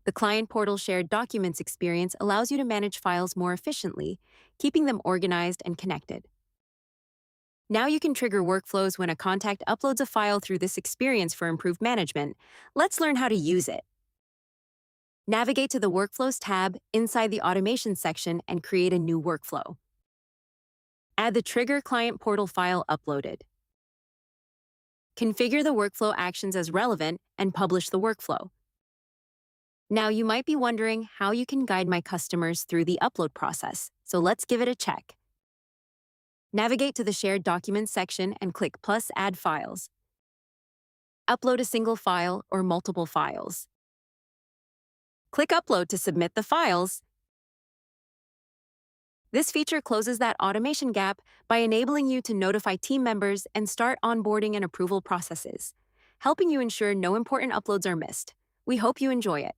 The Client Portal Shared Documents experience allows you to manage files more efficiently, keeping them organized and connected. Now you can trigger workflows when a contact uploads a file through this experience for improved management. Let's learn how to use it. Navigate to the Workflows tab inside the Automation section and create a new workflow. Add the Trigger Client Portal file uploaded. Configure the workflow actions as relevant and publish the workflow. Now you might be wondering how you can guide my customers through the upload process, so let's give it a check. Navigate to the Shared Documents section and click plus Add Files. Upload a single file or multiple files. Click Upload to submit the files. This feature closes that automation gap by enabling you to notify team members and start onboarding and approval processes, helping you ensure no important uploads are missed. We hope you enjoy it.